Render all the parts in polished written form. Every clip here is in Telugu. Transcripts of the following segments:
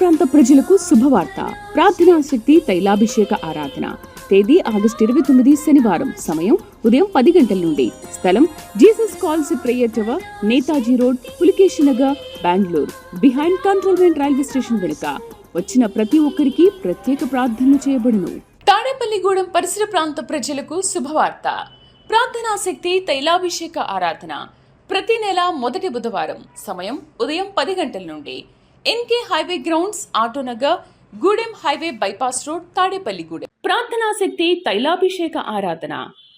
ప్రాంత ప్రజలకు శుభవార్త. ప్రార్థనా శక్తి తైలాభిషేక ఆరాధన. తేదీ ఆగస్టు 29 శనివారం. సమయం ఉదయం 10 గంటల నుండి. స్థలం Jesus calls prayer tower, Netaji road, Pulakeshi Nagar, Bengaluru. Behind cantonment railway station వెనుక. వచ్చిన ప్రతి ఒక్కరికి ప్రత్యేక ప్రార్థనలు చేయబడును. తాడేపల్లిగూడెం పరిసర ప్రాంత ప్రజలకు శుభవార్త. ప్రార్థనా శక్తి తైలాభిషేక ఆరాధన ప్రతి నెల మొదటి బుధవారం. సమయం ఉదయం 10 గంటల నుండి. NK highway grounds, Autonagar, Gudem highway bypass road, Tadepalligudem. ప్రార్థనా శక్తి తైలాభిషేక ఆరాధన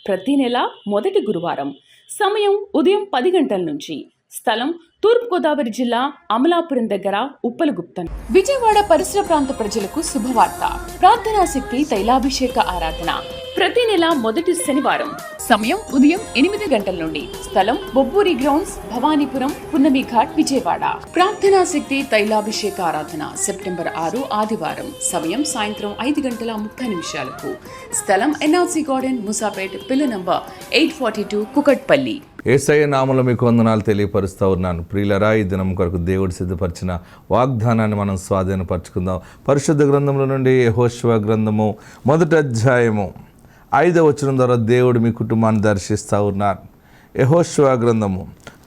ప్రతి నెల మొదటి గురువారం. సమయం ఉదయం 10 గంటల నుంచి. స్థలం తూర్పుగోదావరి జిల్లా, అమలాపురం దగ్గర, ఉప్పలగుప్తం. విజయవాడ పరిసర ప్రాంత ప్రజలకు శుభవార్త. ప్రార్థనా శక్తి తైలాభిషేక ఆరాధన ప్రతి నెల మొదటి శనివారం. సమయం ఉదయం 8 గంటల నుండి. స్థలం బొబ్బూరి గ్రౌండ్స్, భవానీపురం, పున్నమి ఘాట్, విజయవాడ. ప్రార్థనా శక్తి తైలాభిషేక ఆరాధన సెప్టెంబర్ 6 ఆదివారం. సమయం సాయంత్రం 5:30 స్థలం ఎన్ఆర్సీ గార్డెన్, ముసాపేట్, పిల్ల నంబర్ 842, కుకట్పల్లి. యేసయ్య నామములో మీకు వందనాలు తెలియపరుస్తూ ఉన్నాను. ప్రియులరా, ఈ దినం కొరకు దేవుడు సిద్ధపరిచిన వాగ్దానాన్ని మనం స్వాధీనపరచుకుందాం. పరిశుద్ధ గ్రంథంలో నుండి యెహోషువ గ్రంథము 1వ అధ్యాయము 5వ వచనం ద్వారా దేవుడు మీ కుటుంబాన్ని దర్శిస్తూ ఉన్నారు. యెహోషువ గ్రంథము,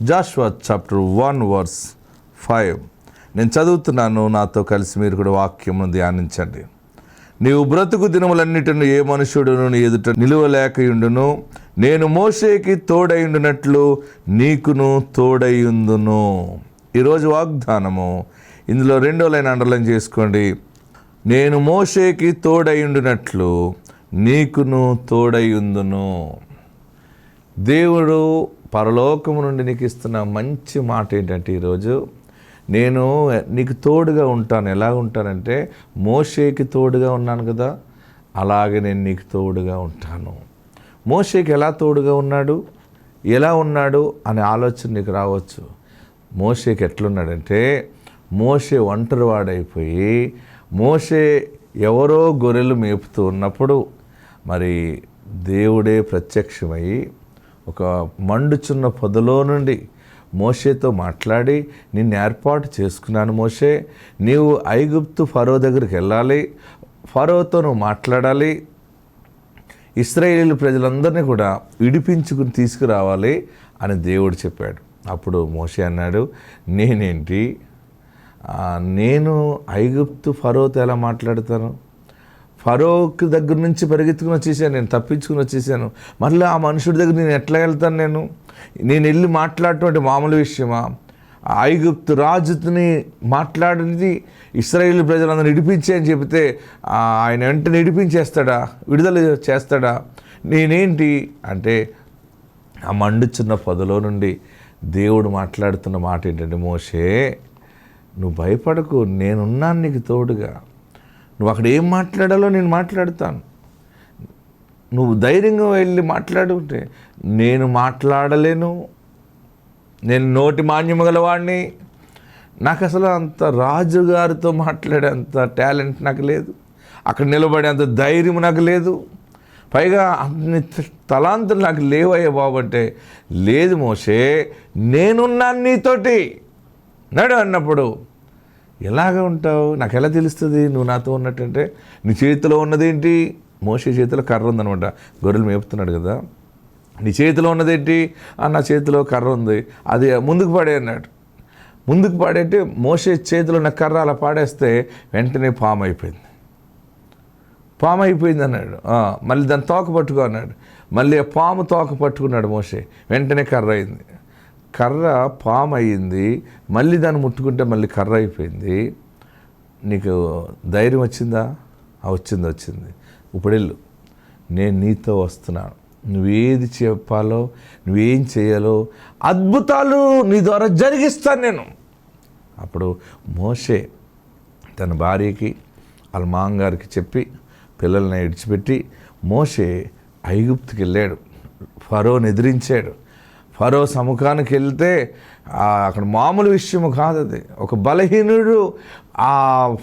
జాషువా చాప్టర్ 1 verse 5. నేను చదువుతున్నాను, నాతో కలిసి మీరు కూడా వాక్యమును ధ్యానించండి. నీవు బ్రతుకు దినములన్నిటిని ఏ మనుషుడును నీ ఎదుట నిలువలేకయుండును. నేను మోషేకి తోడయుండునట్లు నీకును తోడయుందును. ఈరోజు వాగ్దానము, ఇందులో 2వ లైన్ అండర్లైన్ చేసుకోండి. నేను మోషేకి తోడయుండునట్లు నీకును తోడయుందును. దేవుడు పరలోకము నుండి నీకు ఇస్తున్న మంచి మాట ఏంటంటే, ఈరోజు నేను నీకు తోడుగా ఉంటాను. ఎలా ఉంటానంటే, మోషేకి తోడుగా ఉన్నాను కదా, అలాగే నేను నీకు తోడుగా ఉంటాను. మోషేకి ఎలా తోడుగా ఉన్నాడు, ఎలా ఉన్నాడు అనే ఆలోచన నీకు రావచ్చు. మోషేకి ఎట్లున్నాడంటే, మోషే ఒంటరివాడైపోయి, మోషే ఎవరో గొర్రెలు మేపుతూ ఉన్నప్పుడు మరి దేవుడే ప్రత్యక్షమై ఒక మండుచున్న పొదలో నుండి మోషేతో మాట్లాడి, నిన్ను ఏర్పాటు చేసుకున్నాను మోషే, నీవు ఐగుప్తు ఫరో దగ్గరికి వెళ్ళాలి, ఫరోతో నువ్వు మాట్లాడాలి, ఇశ్రాయేలు ప్రజలందరినీ కూడా విడిపించుకుని తీసుకురావాలి అని దేవుడు చెప్పాడు. అప్పుడు మోషే అన్నాడు, నేనేంటి, నేను ఐగుప్తు ఫరోతో ఎలా మాట్లాడతాను? ఫరోకి దగ్గర నుంచి పరిగెత్తుకుని వచ్చేసాను, నేను తప్పించుకుని వచ్చేసాను. మళ్ళీ ఆ మనుషుడి దగ్గర నేను ఎట్లా వెళ్తాను? నేను వెళ్ళి మాట్లాడటం మామూలు విషయమా? ఐగుప్తు రాజుని మాట్లాడినది ఇశ్రాయేలు ప్రజలందరూ విడిపించే అని చెబితే ఆయన వెంటనే విడిపించేస్తాడా, విడుదల చేస్తాడా? నేనేంటి అంటే, ఆ మండుచున్న పొదలో నుండి దేవుడు మాట్లాడుతున్న మాట ఏంటంటే, మోషే నువ్వు భయపడకు, నేనున్నాను నీకు తోడుగా. నువ్వు అక్కడ ఏం మాట్లాడాలో నేను మాట్లాడతాను. నువ్వు ధైర్యంగా వెళ్ళి మాట్లాడుకుంటే, నేను మాట్లాడలేను, నేను నోటి మాన్యము గలవాడిని, నాకు అసలు అంత రాజుగారితో మాట్లాడే అంత టాలెంట్ నాకు లేదు, అక్కడ నిలబడే అంత ధైర్యం నాకు లేదు, పైగా అన్ని తలాంతులు నాకు లేవయ్యా బాబు అంటే, లేదు మోషే, నేనున్నాను నీతోటి నడు అన్నప్పుడు ఎలాగ ఉంటావు? నాకు ఎలా తెలుస్తుంది నువ్వు నాతో ఉన్నట్టంటే? నీ చేతిలో ఉన్నదేంటి? మోషే చేతిలో కర్ర ఉందనమాట, గొర్రెలు మేపుతున్నాడు కదా. నీ చేతిలో ఉన్నదేంటి? నా చేతిలో కర్ర ఉంది, అది ముందుకు పాడే అన్నాడు. ముందుకు పాడేంటే మోషే చేతిలో ఉన్న కర్ర అలా పాడేస్తే వెంటనే పాము అయిపోయింది అన్నాడు. మళ్ళీ దాన్ని తోక పట్టుకో అన్నాడు. మళ్ళీ ఆ పాము తోక పట్టుకున్నాడు మోషే, వెంటనే కర్ర అయింది. కర్ర పాము అయ్యింది, మళ్ళీ దాన్ని ముట్టుకుంటే మళ్ళీ కర్ర అయిపోయింది. నీకు ధైర్యం వచ్చిందా? వచ్చింది. ఇప్పుడు వెళ్ళు, నేను నీతో వస్తున్నాను, నువ్వేది చెప్పాలో, నువ్వేం చేయాలో అద్భుతాలు నీ ద్వారా జరిగిస్తాను నేను. అప్పుడు మోషే తన భార్యకి, వాళ్ళ మామగారికి చెప్పి పిల్లల్ని విడిచిపెట్టి మోషే ఐగుప్తుకి వెళ్ళాడు. ఫరోని ఎదిరించాడు. ఫరో సముఖానికి వెళ్తే అక్కడ మామూలు విషయం కాదు అది. ఒక బలహీనుడు ఆ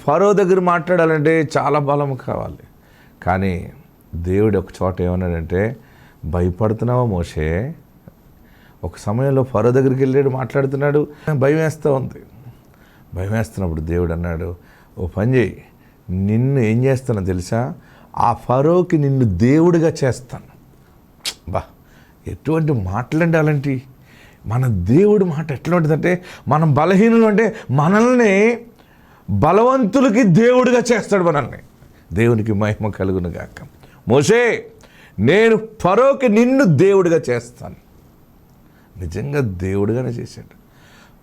ఫరో దగ్గర మాట్లాడాలంటే చాలా బలం కావాలి. కానీ దేవుడు ఒక చోట ఏమన్నాడంటే, భయపడుతున్నావా మోషే? ఒక సమయంలో ఫరో దగ్గరికి వెళ్ళాడు, మాట్లాడుతున్నాడు, భయం వేస్తూ ఉంది. భయం వేస్తున్నప్పుడు దేవుడు అన్నాడు, ఓ పని చేయి, నిన్ను ఏం చేస్తానో తెలుసా, ఆ ఫరోకి నిన్ను దేవుడిగా చేస్తాను. బా, ఎటువంటి మాటలండి అలాంటి. మన దేవుడి మాట ఎట్లా ఉంటుందంటే, మనం బలహీనులు అంటే మనల్ని బలవంతులకి దేవుడిగా చేస్తాడు మనల్ని. దేవునికి మహిమ కలుగును గాక. మోషే, నేను ఫరోకి నిన్ను దేవుడిగా చేస్తాను. నిజంగా దేవుడిగానే చేశాడు.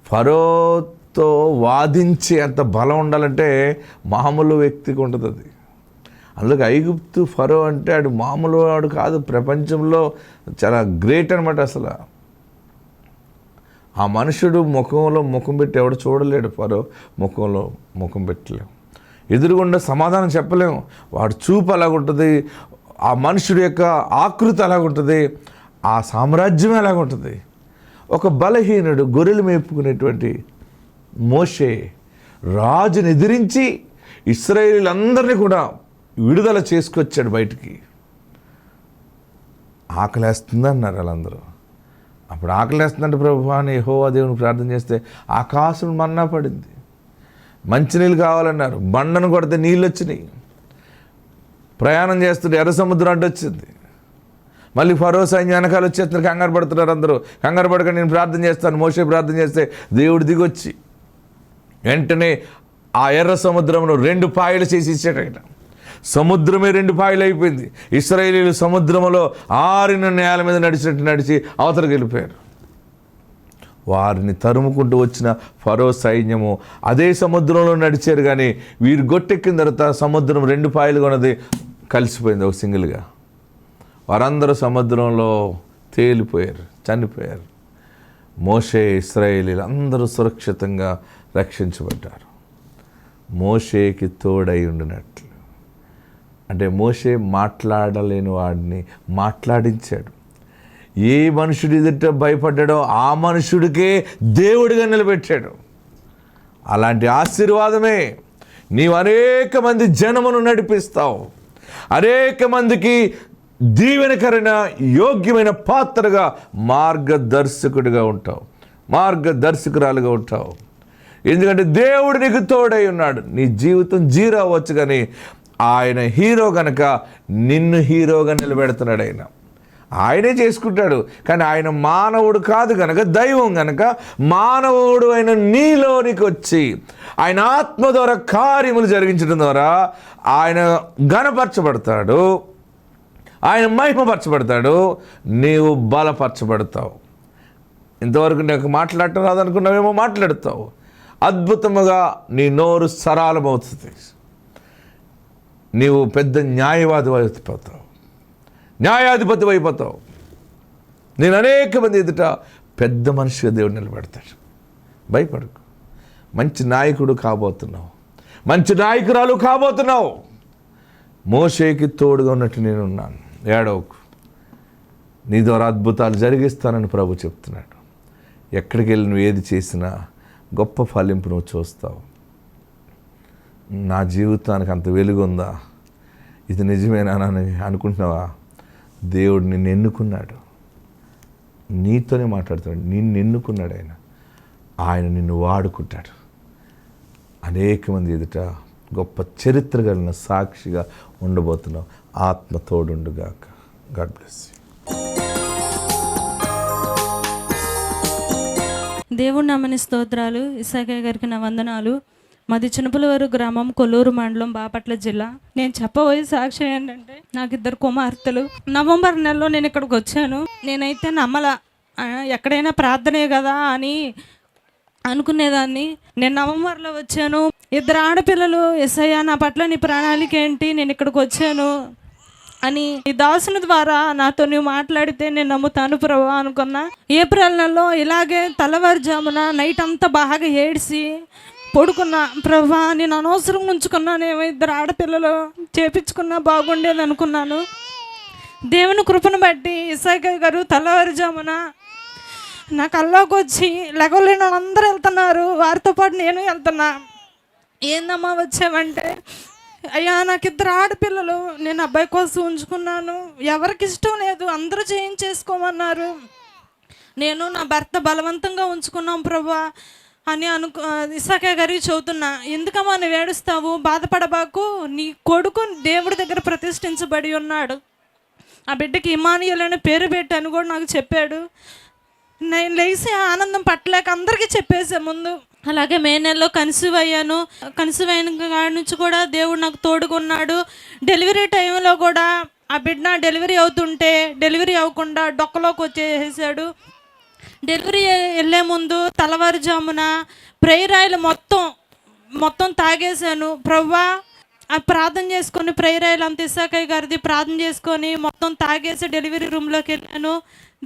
ఫరోతో వాదించే అంత బలం ఉండాలంటే మామూలు వ్యక్తికి ఉంటుంది అది. అందుకే ఐగుప్తు ఫరో అంటే ఆడు మామూలు వాడు కాదు, ప్రపంచంలో చాలా గ్రేట్ అనమాట. అసలు ఆ మనుషుడు ముఖంలో ముఖం పెట్టి ఎవడు చూడలేడు, ఫరో ముఖంలో ముఖం పెట్టలేము, ఎదురుగుండా సమాధానం చెప్పలేము. వాడు చూపు అలాగుంటుంది, ఆ మనుషుడి యొక్క ఆకృతి అలాగుంటుంది, ఆ సామ్రాజ్యం ఎలాగుంటుంది. ఒక బలహీనుడు గొర్రెలు మేపుకునేటువంటి మోషే రాజుని ఎదిరించి ఇశ్రాయేలీలందరినీ కూడా విడుదల చేసుకొచ్చాడు బయటికి. ఆకలేస్తుంది అన్నారు వాళ్ళందరూ. అప్పుడు ఆకలేస్తుందంటే ప్రభువా అని యెహోవా దేవుని ప్రార్థన చేస్తే ఆకాశం మన్నా పడింది. మంచినీళ్ళు కావాలన్నారు, బండను కొడితే నీళ్ళు వచ్చినాయి. ప్రయాణం చేస్తుంటే ఎర్ర సముద్రం అడ్డొచ్చింది. మళ్ళీ ఫరో సైన్యం వెనకాల వచ్చేస్తున్నారు, కంగారు పడుతున్నారు అందరూ. కంగారు పడక నేను ప్రార్థన చేస్తాను, మోషే ప్రార్థన చేస్తే దేవుడు దిగొచ్చి వెంటనే ఆ ఎర్ర సముద్రంలో 2 పాయలు చేసి ఇచ్చాడట. సముద్రమే 2 పాయలు అయిపోయింది. ఇశ్రాయేలీలు సముద్రంలో ఆరిన నేల మీద నడిచినట్టు నడిచి అవతలకు వెళ్ళిపోయారు. వారిని తరుముకుంటూ వచ్చిన ఫరో సైన్యము అదే సముద్రంలో నడిచారు, కానీ వీరు గొట్టెక్కిన తర్వాత సముద్రం 2 పాయలుగా ఉన్నది కలిసిపోయింది ఒక సింగిల్గా. వారందరూ సముద్రంలో తేలిపోయారు, చనిపోయారు. మోషే ఇశ్రాయేలీలు అందరూ సురక్షితంగా రక్షించబడ్డారు. మోషేకి తోడై ఉండినట్లు. అంటే మోషే మాట్లాడలేని వాడిని మాట్లాడించాడు. ఏ మనుషుడి ఎదుట భయపడ్డాడో ఆ మనుషుడికే దేవుడిగా నిలబెట్టాడు. అలాంటి ఆశీర్వాదమే నీవు అనేక మంది జనమును నడిపిస్తావు, అనేక మందికి దీవెనకరమైన యోగ్యమైన పాత్రగా మార్గదర్శకుడిగా ఉంటావు, మార్గదర్శకురాలుగా ఉంటావు. ఎందుకంటే దేవుడు నీకు తోడై ఉన్నాడు. నీ జీవితం జీరో అవ్వచ్చు, కానీ ఆయన హీరో కనుక నిన్ను హీరోగా నిలబెడుతున్నాడు. ఆయనే చేసుకుంటాడు, కానీ ఆయన మానవుడు కాదు కనుక, దైవం కనుక మానవుడు అయిన నీలోనికి వచ్చి ఆయన ఆత్మ ద్వారా కార్యములు జరిగించడం ద్వారా ఆయన ఘనపరచబడతాడు, ఆయన మహిమపరచబడతాడు, నీవు బలపరచబడతావు. ఇంతవరకు నాకు మాట్లాడటం రాదనుకున్నావేమో మాట్లాడతావు. అద్భుతముగా నీ నోరు సరళమవుతుంది. నీవు పెద్ద న్యాయవాది అయిపోతావు, న్యాయాధిపతి అయిపోతావు. నేను అనేక మంది ఎదుట పెద్ద మనిషిగా దేవుడు నిలబెడతాడు. భయపడకు. మంచి నాయకుడు కాబోతున్నావు, మంచి నాయకురాలు కాబోతున్నావు. మోషేకి తోడుగా ఉన్నట్టు నేనున్నాను. ఏడవకు, నీ ద్వారా అద్భుతాలు జరిగిస్తానని ప్రభు చెప్తున్నాడు. ఎక్కడికి వెళ్ళి నువ్వు ఏది చేసినా గొప్ప ఫలింపు నువ్వు చూస్తావు. నా జీవితానికి అంత వెలుగుందా, ఇది నిజమేనా అని అనుకుంటున్నావా? దేవుడు నిన్ను ఎన్నుకున్నాడు, నీతోనే మాట్లాడుతున్నాడు. నిన్ను ఎన్నుకున్నాడు ఆయన నిన్ను వాడుకుంటాడు. అనేక మంది ఎదుట గొప్ప చరిత్ర కలిగిన సాక్షిగా ఉండబోతున్నావు. ఆత్మ తోడుండుగాక. God bless you. దేవుడి నామని స్తోత్రాలు. ఇసాకయ్య గారికి నా వందనాలు. మాది చిన్నపులవరు గ్రామం, కొల్లూరు మండలం, బాపట్ల జిల్లా. నేను చెప్పబోయే సాక్ష్యం ఏంటంటే, నాకు 2 కుమార్తెలు. నవంబర్ నెలలో నేను ఇక్కడికి వచ్చాను. నేనైతే నమ్మలా, ఎక్కడైనా ప్రార్థనే కదా అని అనుకునేదాన్ని. నేను నవంబర్లో వచ్చాను. 2 ఆడపిల్లలు. యేసయ్యా, నా పట్ల నీ ప్రణాళిక ఏంటి, నేను ఇక్కడికి వచ్చాను అని ఈ దాసుని ద్వారా నాతో నువ్వు మాట్లాడితే నేను నమ్ముతాను ప్రభువా అనుకున్నా. ఏప్రిల్ నెలలో ఇలాగే తెల్లవారుజామున నైట్ అంతా బాగా ఏడ్చి పడుకున్నా. ప్రభువా, నేను అనవసరం ఉంచుకున్నానేమో, 2 ఆడపిల్లలు చేపించుకున్నా బాగుండేది అనుకున్నాను. దేవుని కృపను బట్టి ఇసాకయ్య గారు తెల్లవారుజామున నా కల్లోకి వచ్చి, లెగలేని అందరూ వెళ్తున్నారు, వారితో పాటు నేను వెళ్తున్నా. ఏందమ్మా వచ్చామంటే, అయ్యా నాకు 2 ఆడపిల్లలు, నేను అబ్బాయి కోసం ఉంచుకున్నాను, ఎవరికి ఇష్టం లేదు, అందరూ చేయించేసుకోమన్నారు. నేను నా భర్త బలవంతంగా ఉంచుకున్నాం ప్రభువా, అని ఇస్సాకయ్య గారికి చెబుతున్నా. ఎందుకమ్మా నువ్వు ఏడుస్తావు, బాధపడబాకు, నీ కొడుకు దేవుడి దగ్గర ప్రతిష్ఠించబడి ఉన్నాడు, ఆ బిడ్డకి ఇమానుయేల్ అనే పేరు పెట్టాను కూడా నాకు చెప్పాడు. నేను లేచి ఆనందం పట్టలేక అందరికీ చెప్పేసా ముందు. అలాగే మే నెలలో కన్సీవ్ అయ్యాను. కన్సీవ్ అయిన కాడి నుంచి కూడా దేవుడు నాకు తోడుకున్నాడు. డెలివరీ టైంలో కూడా ఆ బిడ్డ డెలివరీ అవుతుంటే డెలివరీ అవ్వకుండా డొక్కలోకి వచ్చేసాడు. డెలివరీ వెళ్ళే ముందు తెల్లవారుజామున ప్రేయర్ ఆయిల్ మొత్తం తాగేశాను. ప్రభువా ఆ ప్రార్థన చేసుకొని ప్రేయర్ ఆయిల్ అంత ఇస్సాకయ్య గారిది ప్రార్థన చేసుకొని మొత్తం తాగేసి డెలివరీ రూమ్లోకి వెళ్ళాను.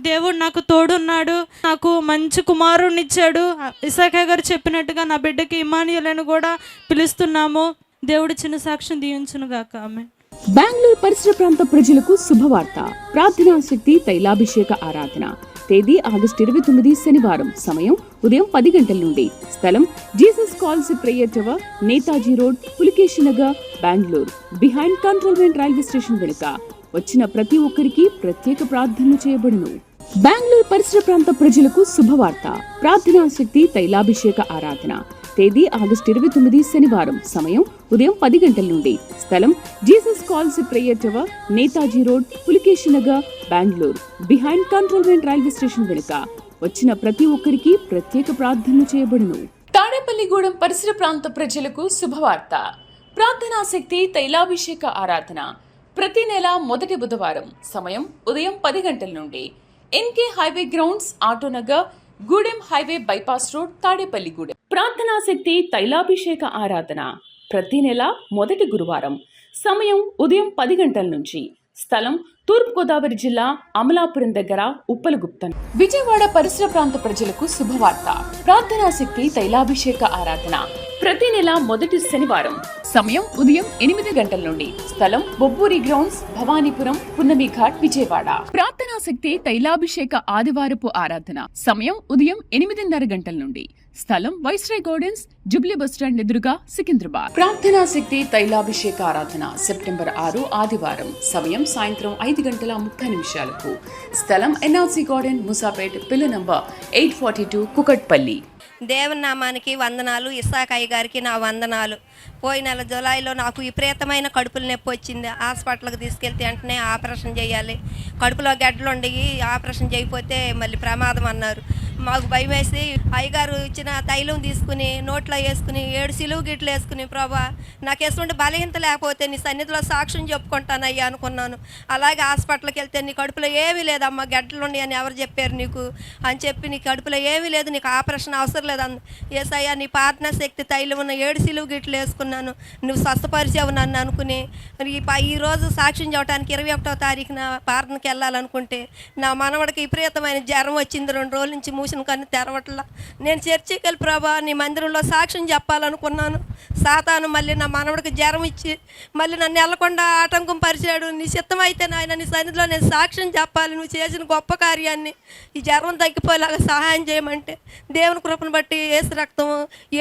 దేవుడు నాకు తోడున్నాడు, నాకు మంచి కుమారుడిని ఇచ్చాడు. ఇస్సాకయ్య గారు చెప్పినట్టుగా నా బిడ్డకి ఇమానుయేల్ అని కూడా పిలుస్తున్నాము. దేవుడు చిన్న సాక్ష్యం దీవించును గాక. ఆమేన్. బెంగళూరు పరిసర ప్రాంత ప్రజలకు శుభవార్త. ప్రార్థనా శక్తి తైలాభిషేక ఆరాధన. తేదీ ఆగస్టు 29 శనివారం. సమయం ఉదయం 10 గంటల నుండి. స్థలం Jesus calls prayer tower, Netaji road, Pulakeshi Nagar, Bengaluru. Behind cantonment railway station వెనుక. వచ్చిన ప్రతి ఒక్కరికి ప్రత్యేక ప్రార్థనలు చేయబడును. బెంగళూరు పరిసర ప్రాంత ప్రజలకు శుభవార్త. ప్రార్థనా శక్తి తైలాభిషేక ఆరాధన. తేదీ ఆగస్టు 29 శనివారం. సమయం ఉదయం 10 గంటల నుండి. స్థలం Jesus calls prayer tower, Netaji road, Pulakeshi Nagar, Bengaluru. Behind cantonment railway station వెనుక. వచ్చిన ప్రతి ఒక్కరికి ప్రత్యేక ప్రార్థనలు చేయబడును. తాడేపల్లిగూడెం పరిసర ప్రాంత ప్రజలకు శుభవార్త. ప్రార్థనా శక్తి తైలాభిషేక ఆరాధన. ప్రతి నెల మొదటి బుధవారం. సమయం ఉదయం 10 గంటల నుండి. NK highway grounds, Autonagar, Gudem highway bypass road, Tadepalligudem. ప్రార్థనా శక్తి తైలాభిషేక ఆరాధన. ప్రతి నెల మొదటి గురువారం. సమయం ఉదయం 10 గంటల నుంచి. స్థలం తూర్పుగోదావరి జిల్లా అమలాపురం దగ్గర ఉప్పలగుప్తం. విజయవాడ పరిసర ప్రాంత ప్రజలకు శుభవార్త. ప్రార్థనా శక్తి తైలాభిషేక ఆరాధన. ప్రతి నెల మొదటి శనివారం. సమయం ఉదయం 8 గంటల నుండి. స్థలం బొబ్బూరి గ్రౌండ్స్, భవానీపురం, పున్నమి ఘాట్, విజయవాడ. ప్రార్థనా శక్తి తైలాభిషేక ఆదివారపు ఆరాధన. సమయం ఉదయం 8:30 గంటల నుండి. స్థలం వైస్రాయ్ గార్డెన్స్, జుబ్లీ బస్టాండ్ ఎదురుగా, సికింద్రాబాద్. ప్రార్థనా శక్తి తైలాభిషేక ఆరాధన. సెప్టెంబర్ 6 ఆదివారం. సమయం సాయంత్రం 5:30 స్థలం ఎన్ఆర్సీ గార్డెన్, ముసాపేట్, పిల్ల నంబర్ 842, కుకట్పల్లి. దేవుని నామానికి వందనాలు. ఇస్సాకయ్య గారికి నా వందనాలు. పోయిన నెల జులైలో నాకు విపరీతమైన కడుపుల నొప్పి వచ్చింది. హాస్పిటల్కి తీసుకెళ్తే వెంటనే ఆపరేషన్ చేయాలి, కడుపులో గడ్డలు ఉండి ఆపరేషన్ చేయకపోతే మళ్ళీ ప్రమాదం అన్నారు. మాకు భయం వేసి అయ్యగారు ఇచ్చిన తైలం తీసుకుని నోట్లో వేసుకుని 7 సిలువు గిట్లు వేసుకుని, ప్రభా నాకు ఎటువంటి బలహీనత లేకపోతే నీ సన్నిధిలో సాక్ష్యం చెప్పుకుంటానయ్యా అనుకున్నాను. అలాగే హాస్పిటల్కి వెళ్తే నీ కడుపులో ఏమీ లేదమ్మా, గడ్డలు ఉన్నాయి అని ఎవరు చెప్పారు నీకు అని చెప్పి, నీ కడుపులో ఏమీ లేదు, నీకు ఆపరేషన్ అవసరం లేదన్న. ఏసయ్యా నీ ప్రార్థనా శక్తి తైలం ఉన్న 7 సిలువు గిట్లు వేసుకున్నాను, నువ్వు స్వస్థపరిచావు నన్ను అనుకుని ఈరోజు సాక్ష్యం చెప్పడానికి 21వ తారీఖున ప్రార్థనకి వెళ్ళాలనుకుంటే నా మనవడికి విపరీతమైన జ్వరం వచ్చింది. 2 రోజుల నుంచి మూసిన కన్ను తెరవట్లా. నేను చర్చికి వెళ్ళి ప్రభా నీ మందిరంలో సాక్ష్యం చెప్పాలనుకున్నాను. సాతాను మళ్ళీ నా మనవడికి జ్వరం ఇచ్చి మళ్ళీ నన్ను వెళ్ళకుండా ఆటంకం పరిచాడు. నీ చిత్తమైతే నాయన నీ సన్నిధిలో నేను సాక్ష్యం చెప్పాలి, నువ్వు చేసిన గొప్ప కార్యాన్ని, ఈ జ్వరం తగ్గిపోయేలాగా సహాయం చేయమంటే దేవుని కృపను బట్టి ఏసు రక్తం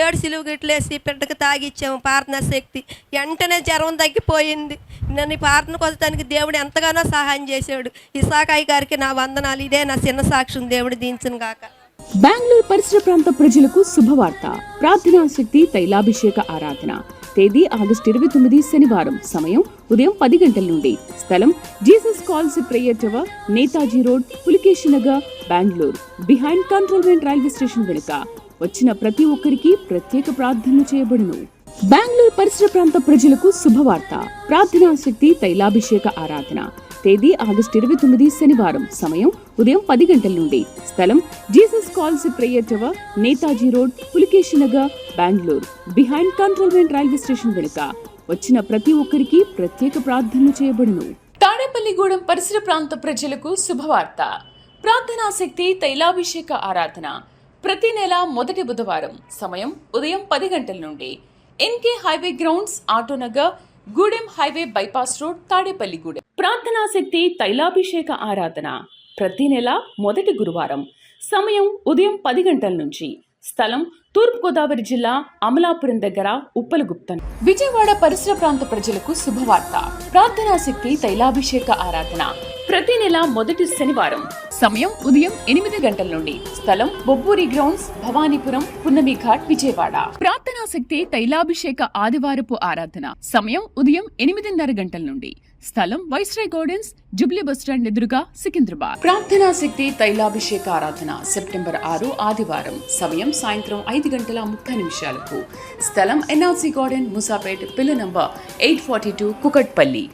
7 సిలువు గిట్లేసి బిడ్డకు తాగిచ్చాము ప్రార్థనా శక్తి. వెంటనే జ్వరం తగ్గిపోయింది. నన్ను ఈ ప్రార్థన కొలతానికి దేవుడు ఎంతగానో సహాయం చేశాడు. ఇస్సాకయ్య గారికి నా వందనాలు. ఇదే నా చిన్న సాక్ష్యం. దేవుడు దీవించును గాక. బెంగళూరు పరిసర ప్రాంత ప్రజలకు శుభవార్త. ప్రార్థనా శక్తి తైలాభిషేక ఆరాధన. తేదీ ఆగస్టు 29 శనివారం. సమయం ఉదయం 10 గంటల నుండి. స్థలం Jesus calls prayer tower, Netaji road, Pulakeshi Nagar, Bengaluru. Behind cantonment railway station వెనుక. వచ్చిన ప్రతి ఒక్కరికి ప్రత్యేక ప్రార్థనలు చేయబడును. బెంగళూరు పరిసర ప్రాంత ప్రజలకు శుభవార్త. ప్రార్థనా శక్తి తైలాభిషేక ఆరాధన. తేదీ ఆగస్టు 29 శనివారం. సమయం ఉదయం 10 గంటల నుండి. స్థలం Jesus calls prayer tower, Netaji road, Pulakeshi Nagar, Bengaluru. Behind cantonment railway station వెనుక. వచ్చిన ప్రతి ఒక్కరికి ప్రత్యేక ప్రార్థనలు చేయబడును. తాడేపల్లిగూడెం పరిసర ప్రాంత ప్రజలకు శుభవార్త. ప్రార్థనా శక్తి తైలాభిషేక ఆరాధన. ప్రతి నెల మొదటి బుధవారం. సమయం ఉదయం 10 గంటల నుండి. NK highway grounds, Autonagar, Gudem highway bypass road, Tadepalligudem. ప్రార్థనా శక్తి తైలాభిషేక ఆరాధన. ప్రతి నెల మొదటి గురువారం. సమయం ఉదయం 10 గంటల నుంచి. స్థలం తూర్పుగోదావరి జిల్లా అమలాపురం దగ్గర ఉప్పలగుప్తం. విజయవాడ పరిసర ప్రాంత ప్రజలకు శుభవార్త. ప్రార్థనా శక్తి తైలాభిషేక ఆరాధన. ప్రతి నెల మొదటి శనివారం. సమయం ఉదయం 8 గంటల నుండి. స్థలం బొబ్బూరి గ్రౌండ్స్, భవానీపురం, పున్నమి ఘాట్, విజయవాడ. ప్రార్థనా శక్తి తైలాభిషేక ఆదివారపు ఆరాధన. సమయం ఉదయం 8:30 గంటల నుండి. స్థలం వైస్రాయ్ గార్డెన్స్, జుబ్లీ బస్టాండ్ ఎదురుగా, సికింద్రాబాద్. ప్రార్థనా శక్తి తైలాభిషేక ఆరాధన సెప్టెంబర్ 6 ఆదివారం. సమయం సాయంత్రం 5:30 స్థలం ఎన్ఆర్సీ గార్డెన్, ముసాపేట్, పిల్ల నంబర్ 842, కుకట్పల్లి.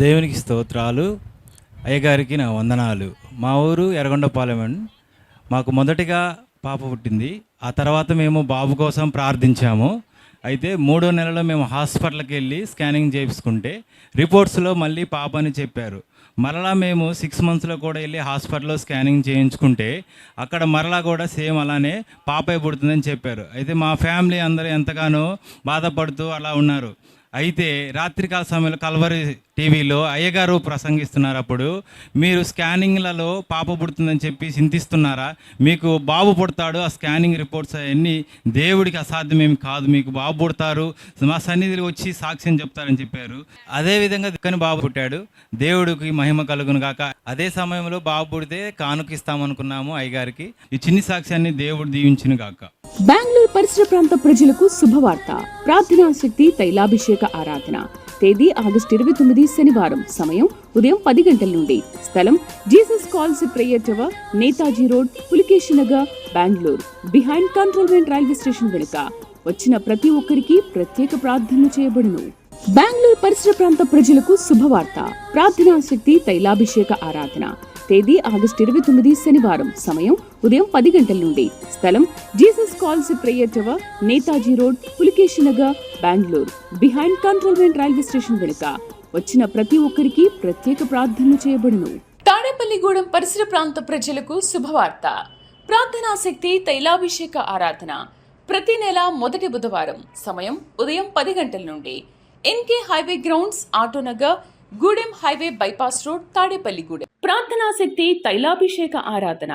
దేవునికి స్తోత్రాలు. అయ్యగారికి నా వందనాలు. మా ఊరు ఎర్రగొండపాలెం. మాకు మొదటిగా పాప పుట్టింది. ఆ తర్వాత మేము బాబు కోసం ప్రార్థించాము. అయితే 3వ నెలలో మేము హాస్పిటల్కి వెళ్ళి స్కానింగ్ చేయించుకుంటే రిపోర్ట్స్లో మళ్ళీ పాప అని చెప్పారు. మరలా మేము 6 మంత్స్లో కూడా వెళ్ళి హాస్పిటల్లో స్కానింగ్ చేయించుకుంటే అక్కడ మరలా కూడా సేమ్ అలానే పాపే పుడుతుందని చెప్పారు. అయితే మా ఫ్యామిలీ అందరూ ఎంతగానో బాధపడుతూ అలా ఉన్నారు. అయితే రాత్రికాల సమయంలో కల్వరి టీవీలో అయ్యగారు ప్రసంగిస్తున్నారు. అప్పుడు మీరు స్కానింగ్లలో పాప పుడుతుందని చెప్పి చింతిస్తున్నారా? మీకు బాబు పుడతాడు. ఆ స్కానింగ్ రిపోర్ట్స్ అవన్నీ దేవుడికి అసాధ్యమేమి కాదు. మీకు బాబు పుడతారు, మా సన్నిధిలో వచ్చి సాక్ష్యం చెప్తారని చెప్పారు. అదేవిధంగా దిక్కని బాబు పుట్టాడు. దేవుడికి మహిమ కలుగును గాక. అదే సమయంలో బాబు పుడితే కానుకిస్తామనుకున్నాము అయ్యగారికి. ఈ చిన్ని సాక్ష్యాన్ని దేవుడు దీవించును గాక. బెంగళూరు పరిసర ప్రాంత ప్రజలకు శుభవార్త. ప్రార్థనా శక్తి తైలాభిషేక ఆరాధన. తేదీ ఆగస్టు 29 శనివారం. సమయం ఉదయం 10 గంటల నుండి. స్థలం Jesus calls prayer tower, Netaji road, Pulakeshi Nagar, Bengaluru. Behind cantonment railway station వెనుక. వచ్చిన ప్రతి ఒక్కరికి ప్రత్యేక ప్రార్థనలు చేయబడును. బెంగళూరు పరిసర ప్రాంత ప్రజలకు శుభవార్త. ప్రార్థనా శక్తి తైలాభిషేక ఆరాధన. తేదీ ఆగస్టు 29 శనివారం. సమయం ఉదయం 10 గంటల నుండి. స్థలం Jesus calls prayer tower, Netaji road, Pulakeshi Nagar, Bengaluru. Behind cantonment railway station వెనుక. వచ్చిన ప్రతి ఒక్కరికి ప్రత్యేక ప్రార్థనలు చేయబడును. తాడేపల్లిగూడెం పరిసర ప్రాంత ప్రజలకు శుభవార్త. ప్రార్థనా శక్తి తైలాభిషేక ఆరాధన ప్రతి నెల మొదటి బుధవారం. సమయం ఉదయం 10 గంటల నుండి. NK highway grounds, Autonagar, Gudem highway bypass road, Tadepalligudem. ప్రార్థనా శక్తి తైలాభిషేక ఆరాధన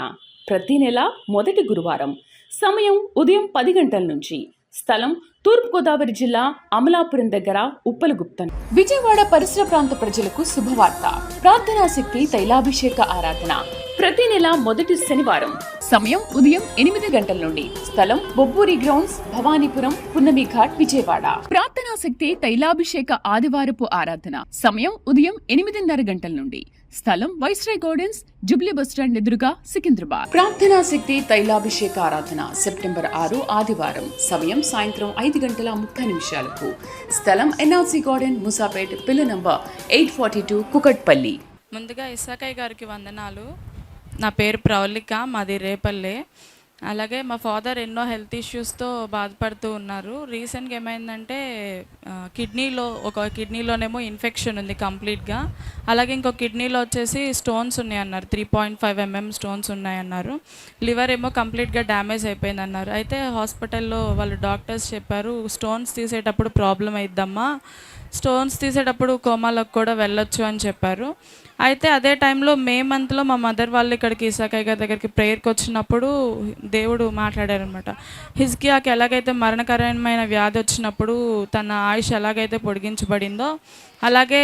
ప్రతి నెల మొదటి గురువారం. సమయం ఉదయం 10 గంటల నుంచి. స్థలం తూర్పుగోదావరి జిల్లా, అమలాపురం దగ్గర, ఉప్పలగుప్తం. విజయవాడ పరిసర ప్రాంత ప్రజలకు శుభవార్త. ప్రార్థనా శక్తి తైలాభిషేక ఆరాధన ప్రతి నెల మొదటి శనివారం. సమయం ఉదయం 8 గంటల నుండి. స్థలం బొబ్బూరి గ్రౌండ్స్, భవానీపురం, పున్నమి ఘాట్, విజయవాడ. ప్రార్థనా శక్తి తైలాభిషేక ఆదివారపు ఆరాధన. సమయం ఉదయం 8:30 గంటల నుండి. స్థలం వైస్రాయ్ గార్డెన్స్, జుబ్లీ బస్టాండ్ ఎదురుగా, సికింద్రాబాద్. ప్రార్థనా శక్తి తైలాభిషేక ఆరాధన సెప్టెంబర్ 6 ఆదివారం. సమయం సాయంత్రం 5:30 స్థలం ఎన్ఆర్సీ గార్డెన్, ముసాపేట్, పిల్ల నంబర్ 842, కుకట్పల్లి. ముందుగా ఇసాకయ్య గారికి వందనాలు. నా పేరు ప్రవళిక, మాది రేపల్లె. అలాగే మా ఫాదర్ ఎన్నో హెల్త్ ఇష్యూస్తో బాధపడుతూ ఉన్నారు. రీసెంట్గా ఏమైందంటే ఒక కిడ్నీలోనేమో ఇన్ఫెక్షన్ ఉంది కంప్లీట్గా. అలాగే ఇంకో కిడ్నీలో వచ్చేసి స్టోన్స్ ఉన్నాయన్నారు, 3.5 mm స్టోన్స్ ఉన్నాయన్నారు. లివర్ ఏమో కంప్లీట్గా డ్యామేజ్ అయిపోయిందన్నారు. అయితే హాస్పిటల్లో వాళ్ళు డాక్టర్స్ చెప్పారు, స్టోన్స్ తీసేటప్పుడు ప్రాబ్లం అయిద్దమ్మా, స్టోన్స్ తీసేటప్పుడు కోమాలకు కూడా వెళ్ళొచ్చు అని చెప్పారు. అయితే అదే టైంలో మే మంత్లో మా మదర్ వాళ్ళు ఇక్కడికి ఇసాకయ్య గారి దగ్గరికి ప్రేయర్కి వచ్చినప్పుడు దేవుడు మాట్లాడారనమాట. హిజ్కియాకి ఎలాగైతే మరణకరమైన వ్యాధి వచ్చినప్పుడు తన ఆయుష్ ఎలాగైతే పొడిగించబడిందో అలాగే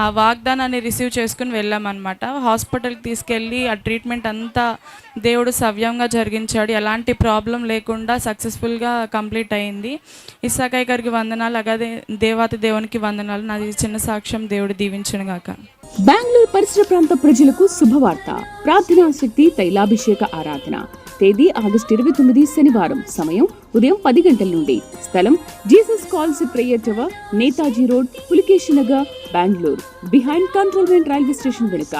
ఆ వాగ్దానాన్ని రిసీవ్ చేసుకుని వెళ్ళామన్నమాట. హాస్పిటల్కి తీసుకెళ్ళి ఆ ట్రీట్మెంట్ అంతా దేవుడు సవ్యంగా జరిగించాడు. ఎలాంటి ప్రాబ్లం లేకుండా సక్సెస్ఫుల్గా కంప్లీట్ అయింది. ఇసాకయ్య గారికి వందనాలు, అలాగే దేవాతి దేవునికి వందనాలు. నాది చిన్న సాక్ష్యం, దేవుడు దీవించును గాక. బెంగళూరు పరిసర ప్రాంత ప్రజలకు శుభవార్త. ప్రార్థనా శక్తి తైలాభిషేక ఆరాధన తేదీ ఆగస్టు 29 శనివారం. సమయం ఉదయం 10 గంటల నుండి. స్థలం Jesus calls prayer tower, Netaji road, Pulakeshi Nagar, Bengaluru. Behind cantonment railway station వెనుక.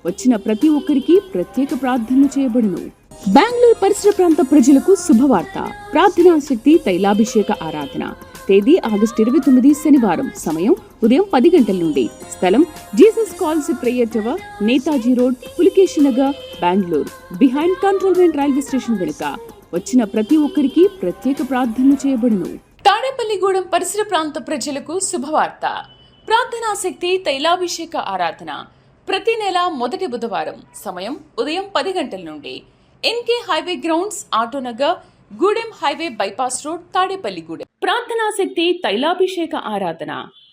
వచ్చిన ప్రతి ఒక్కరికి ప్రత్యేక ప్రార్థనలు చేయబడును. బెంగళూరు పరిసర ప్రాంత ప్రజలకు శుభవార్త. ప్రార్థనా శక్తి తైలాభిషేక ఆరాధన తేదీ ఆగస్టు 29 శనివారం. సమయం ఉదయం 10 గంటల నుండి. స్థలం Jesus calls prayer tower, Netaji road, Pulakeshi Nagar, Bengaluru. Behind cantonment railway station వెనుక. వచ్చిన ప్రతి ఒక్కరికి ప్రత్యేక ప్రార్థనలు చేయబడును. తాడేపల్లిగూడెం పరిసర ప్రాంత ప్రజలకు శుభవార్త. ప్రార్థనా శక్తి తైలాభిషేక ఆరాధన ప్రతి నెల మొదటి బుధవారం. సమయం ఉదయం 10 గంటల నుండి. NK highway grounds, Autonagar, Gudem highway bypass road, Tadepalligudem. ప్రార్థనా శక్తి తైలాభిషేక ఆరాధన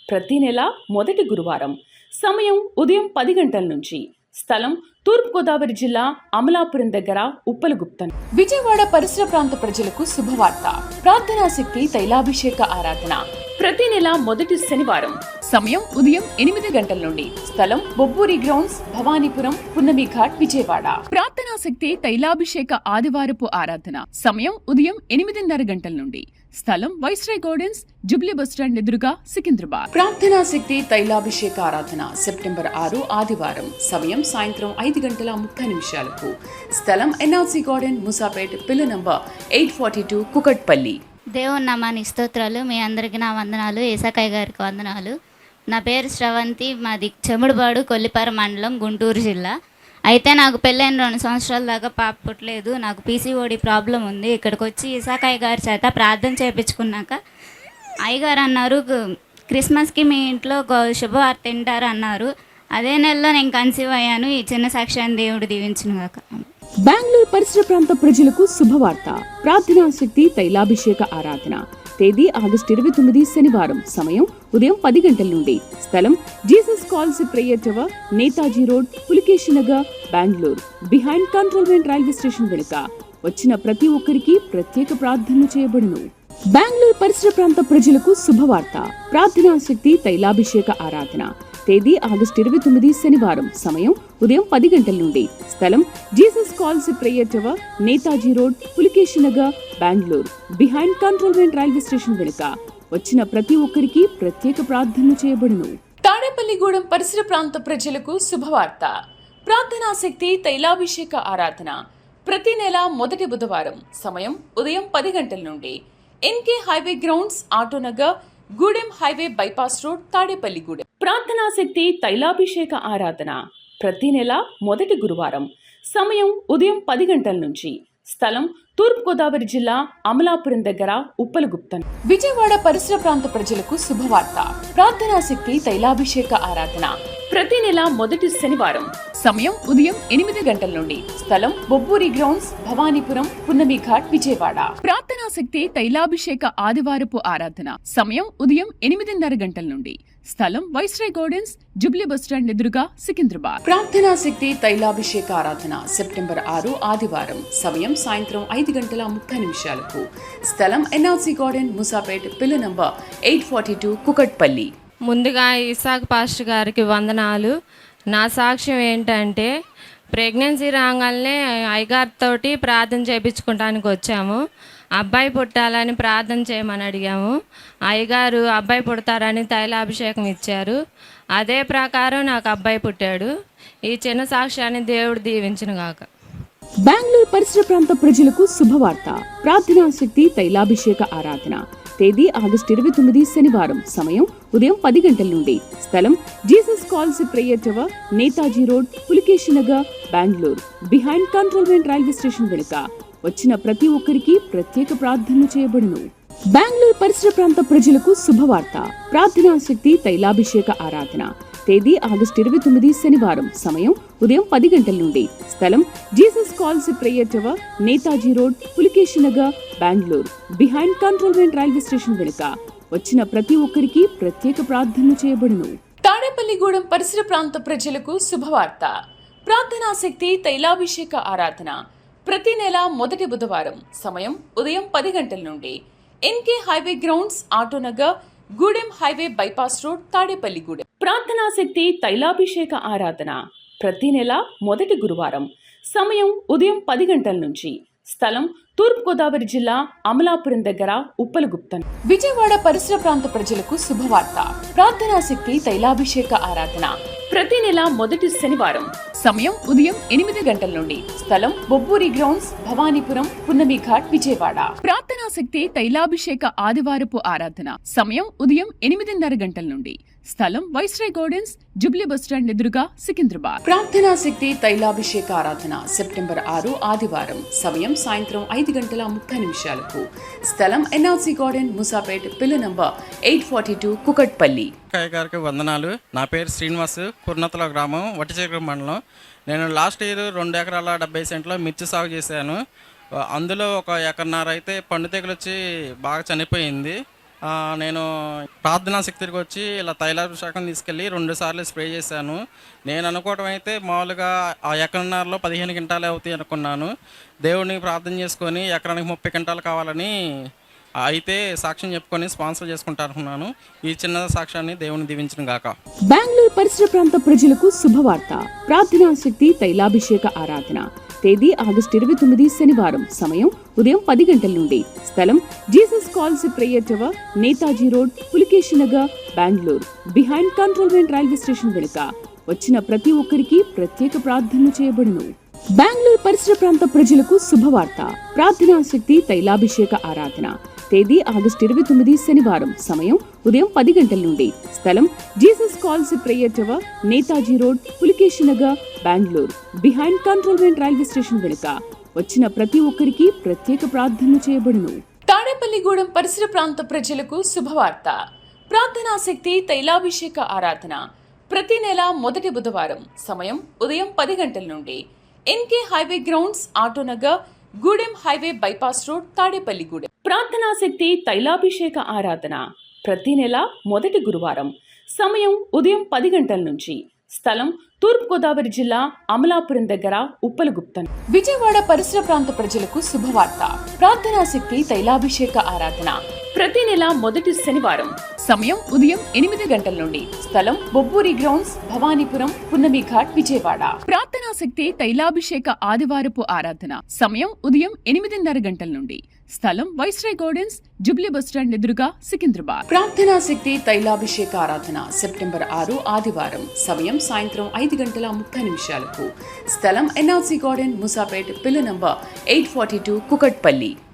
ప్రతి నెల మొదటి గురువారం. సమయం ఉదయం 10 గంటల నుంచి. స్థలం తూర్పుగోదావరి జిల్లా అమలాపురం దగ్గర ఉప్పలగుప్తం. విజయవాడ పరిసర ప్రాంత ప్రజలకు శుభవార్త. ప్రార్థనా శక్తి తైలాభిషేక ఆరాధన ప్రతి నెల మొదటి శనివారం. సమయం ఉదయం 8 గంటల నుండి. స్థలం బొబ్బూరి గ్రౌండ్స్, భవానీపురం, పున్నమి ఘాట్, విజయవాడ. ప్రార్థనా శక్తి తైలాభిషేక ఆదివారపు ఆరాధన సమయం ఉదయం 8:30 గంటల నుండి. స్థలం వైస్రాయ్ గార్డెన్స్, జుబ్లీ బస్టాండ్ ఎదురుగా, సికింద్రాబాద్. ప్రార్థనా శక్తి తైలాభిషేక ఆరాధన సెప్టెంబర్ 6 ఆదివారం. సమయం సాయంత్రం 5:30 స్థలం ఎన్ఆర్సీ గార్డెన్, ముసాపేట్, పిల్ల నంబర్ 842, కుకట్పల్లి. దేవుని నామానికి స్తోత్రాలు. మీ అందరికీ నా వందనాలు. ఏసకాయ గారికి వందనాలు. నా పేరు శ్రవంతి. మాది చెముడుబాడు, కొల్లిపార మండలం, గుంటూరు జిల్లా. అయితే నాకు పెళ్ళైన 2 సంవత్సరాల దాకా పాప పుట్టలేదు. నాకు పీసీఓడి ప్రాబ్లం ఉంది. ఇక్కడికి వచ్చి ఇసాకాయ గారి చేత ప్రార్థన చేయించుకున్నాక అయ్యగారు అన్నారు, క్రిస్మస్కి మీ ఇంట్లో శుభవార్త తింటారు అన్నారు. అదే నెలలో నేను కన్సీవ్ అయ్యాను. ఈ చిన్న సాక్ష్యాన్ని దేవుడు దీవించును గాక. బెంగళూరు పరిసర ప్రాంత ప్రజలకు శుభవార్త. ప్రార్థనా శక్తి తైలాభిషేక ఆరాధన తేదీ ఆగస్టు 29 శనివారం. సమయం ఉదయం 10 గంటల నుండి. స్థలం Jesus calls prayer tower, Netaji road, Pulakeshi Nagar, Bengaluru. Behind cantonment railway station వెనుక. వచ్చిన ప్రతి ఒక్కరికి ప్రత్యేక ప్రార్థనలు చేయబడును. బెంగళూరు పరిసర ప్రాంత ప్రజలకు శుభవార్త. ప్రార్థనా శక్తి తైలాభిషేక ఆరాధన తేదీ ఆగస్టు 29 శనివారం. సమయం ఉదయం 10 గంటల నుండి. స్థలం Jesus calls prayer tower, Netaji road, Pulakeshi Nagar, Bengaluru. Behind cantonment railway station వెనుక. వచ్చిన ప్రతి ఒక్కరికి ప్రత్యేక ప్రార్థనలు చేయబడును. తాడేపల్లిగూడెం పరిసర ప్రాంత ప్రజలకు శుభవార్త. ప్రార్థనా శక్తి తైలాభిషేక ఆరాధన ప్రతి నెల మొదటి బుధవారం. సమయం ఉదయం 10 గంటల నుండి. NK highway grounds, Autonagar, Gudem highway bypass road, Tadepalligudem. ప్రార్థనా శక్తి తైలాభిషేక ఆరాధన ప్రతి నెల మొదటి గురువారం. సమయం ఉదయం 10 గంటల నుంచి. స్థలం తూర్పుగోదావరి జిల్లా అమలాపురం దగ్గర, ఉప్పలగుప్తం. విజయవాడ పరిసర ప్రాంత ప్రజలకు శుభవార్త. ప్రార్థనా శక్తి తైలాభిషేక ఆరాధన ప్రతి నెల మొదటి శనివారం. సమయం ఉదయం 8 గంటల నుండి. స్థలం బొబ్బూరి గ్రౌండ్స్, భవానీపురం, పున్నమి ఘాట్, విజయవాడ. ప్రార్థనా శక్తి తైలాభిషేక ఆదివారపు ఆరాధన సమయం ఉదయం 8:30 గంటల నుండి. స్థలం వైస్రాయ్ గార్డెన్స్, జుబ్లీ బస్టాండ్ ఎదురుగా, సికింద్రాబాద్. ప్రార్థనా శక్తి తైలాభిషేక ఆరాధన సెప్టెంబర్ 6 ఆదివారం. సమయం సాయంత్రం 5:30 స్థలం ఎన్ఆర్సీ గార్డెన్, ముసాపేట్, పిల్ల నంబర్ 842, కుకట్పల్లి. ముందుగా ఇసాక్ పాస్టర్ గారికి వందనాలు. నా సాక్ష్యం ఏంటంటే, ప్రెగ్నెన్సీ రాగానే అయ్యగారితోటి ప్రార్థన చేయించుకోవడానికి వచ్చాము. అబ్బాయి పుట్టాలని ప్రార్థన చేయమని అడిగాము. అయ్యగారు అబ్బాయి పుడతారని తైలాభిషేకం ఇచ్చారు. అదే ప్రకారం నాకు అబ్బాయి పుట్టాడు. ఈ చిన్న సాక్ష్యాన్ని దేవుడు దీవించును గాక. బెంగళూరు పరిసర ప్రాంత ప్రజలకు శుభవార్త. ప్రార్థనా శక్తి తైలాభిషేక ఆరాధన తేదీ ఆగస్టు 29 శనివారం. సమయం ఉదయం 10 గంటల నుండి. స్థలం Jesus calls prayer tower, Netaji road, Pulakeshi Nagar, Bengaluru. Behind cantonment railway station వెనుక. వచ్చిన ప్రతి ఒక్కరికి ప్రత్యేక ప్రార్థనలు చేయబడును. బెంగళూరు పరిసర ప్రాంత ప్రజలకు శుభవార్త. ప్రార్థనా శక్తి తైలాభిషేక ఆరాధన తేదీ ఆగస్టు 29 శనివారం. సమయం ఉదయం 10 గంటల నుండి. స్థలం Jesus calls prayer tower, Netaji road, Pulakeshi Nagar, Bengaluru. Behind cantonment railway station వెనుక. వచ్చిన ప్రతి ఒక్కరికి ప్రత్యేక ప్రార్థనలు చేయబడును. తాడేపల్లిగూడెం పరిసర ప్రాంత ప్రజలకు శుభవార్త. ప్రార్థనా శక్తి తైలాభిషేక ఆరాధన ప్రతి నెల మొదటి బుధవారం. సమయం ఉదయం 10 గంటల నుండి. NK highway grounds, Autonagar, Gudem highway bypass road, Tadepalligudem. ప్రార్థనా శక్తి తైలాభిషేక ఆరాధన ప్రతి నెల మొదటి గురువారం. సమయం ఉదయం 10 గంటల నుంచి. స్థలం తూర్పుగోదావరి జిల్లా అమలాపురం దగ్గర, ఉప్పలగుప్తం. విజయవాడ పరిసర ప్రాంత ప్రజలకు శుభవార్త. ప్రార్థనా శక్తి తైలాభిషేక ఆరాధన ప్రతి నెల మొదటి శనివారం. సమయం ఉదయం 8 గంటల నుండి. స్థలం బొబ్బూరి గ్రౌండ్స్, భవానీపురం, పున్నమి ఘాట్, విజయవాడ. ప్రార్థనా శక్తి తైలాభిషేక ఆదివారపు ఆరాధన సమయం ఉదయం 8:30 గంటల నుండి. స్థలం వైస్రాయ్ గార్డెన్స్, జుబ్లీ బస్టాండ్ ఎదురుగా, సికింద్రాబాద్. ప్రార్థనా శక్తి తైలాభిషేక ఆరాధన సెప్టెంబర్ 6 ఆదివారం. సమయం సాయంత్రం 5:30 స్థలం ఎన్ఆర్సీ గార్డెన్, ముసాపేట్, పిల్ల నంబర్ 842, కుకట్పల్లి. గారికి వందనాలు. నా పేరు శ్రీనివాస్, కుర్నతల గ్రామం, వట్టిచేకర మండలం. నేను లాస్ట్ ఇయర్ 2 ఎకరాల 70 సెంట్లో మిర్చి సాగు చేశాను. అందులో 1.5 ఎకర అయితే పండు తెగులు వచ్చి బాగా చనిపోయింది. నేను ప్రార్థనా శక్తికి వచ్చి ఇలా తైలాభిషేకం తీసుకెళ్ళి 2 సార్లు స్ప్రే చేశాను. నేను అనుకోవడం అయితే మామూలుగా ఆ ఎకరన్నరలో 15 క్వింటాలు అవుతాయి అనుకున్నాను. దేవుడిని ప్రార్థన చేసుకొని ఎకరానికి 30 క్వింటాలు కావాలని అయితే సాక్ష్యం చెప్పుకొని స్పాన్సర్ చేసుకుంటానుకున్నాను. ఈ చిన్న సాక్ష్యాన్ని దేవుని దీవించిన గాక. బెంగళూరు పరిసర ప్రాంత ప్రజలకు శుభవార్త. ప్రార్థనా శక్తి తైలాభిషేక ఆరాధన. తేదీ ఆగస్టు 29 శనివారం. సమయం ఉదయం 10 గంటల నుండి. స్థలం Jesus calls prayer tower, Netaji road, Pulakeshi Nagar, Bengaluru. Behind cantonment railway station వెనుక. వచ్చిన ప్రతి ఒక్కరికి ప్రత్యేక ప్రార్థనలు చేయబడును. బెంగళూరు పరిసర ప్రాంత ప్రజలకు శుభవార్త. ప్రార్థనా శక్తి తైలాభిషేక ఆరాధన. తేదీ ఆగస్టు 29 శనివారం. సమయం ఉదయం 10 గంటల నుండి. స్థలం Jesus calls prayer tower, Netaji road, Pulakeshi Nagar, Bengaluru. Behind cantonment railway station వెనుక. వచ్చిన ప్రతి ఒక్కరికి ప్రత్యేక ప్రార్థనలు చేయబడును. తాడేపల్లిగూడెం పరిసర ప్రాంత ప్రజలకు శుభవార్త. ప్రార్థనా శక్తి తైలాభిషేక ఆరాధన. ప్రతి నెల మొదటి బుధవారం. సమయం ఉదయం 10 గంటల నుండి. NK highway grounds, Autonagar, Gudem highway bypass road, Tadepalligudem. ప్రార్థనా శక్తి తైలాభిషేక ఆరాధన ప్రతి నెల మొదటి గురువారం. సమయం ఉదయం 10 గంటల నుంచి. స్థలం తూర్పుగోదావరి జిల్లా అమలాపురం దగ్గర ఉప్పలగుప్తం. విజయవాడ పరిసర ప్రాంత ప్రజలకు శుభవార్త. ప్రార్థనా శక్తి తైలాభిషేక ఆరాధన ప్రతి నెల మొదటి శనివారం. సమయం ఉదయం 8 గంటల నుండి. స్థలం బొబ్బూరి గ్రౌండ్స్, భవానీపురం, పున్నమి ఘాట్, విజయవాడ. ప్రార్థనా శక్తి తైలాభిషేక ఆదివారపు ఆరాధన. సమయం ఉదయం 8:30 గంటల నుండి. స్థలం వైస్రాయ్ గార్డెన్స్, జుబ్లీ బస్టాండ్ ఎదురుగా, సికింద్రాబాద్. ప్రార్థనా శక్తి తైలాభిషేక ఆరాధన సెప్టెంబర్ 6 ఆదివారం. సమయం సాయంత్రం 5:30 స్థలం ఎన్ఆర్సీ గార్డెన్, ముసాపేట్, పిల్ల నంబర్ 842, కుకట్పల్లి.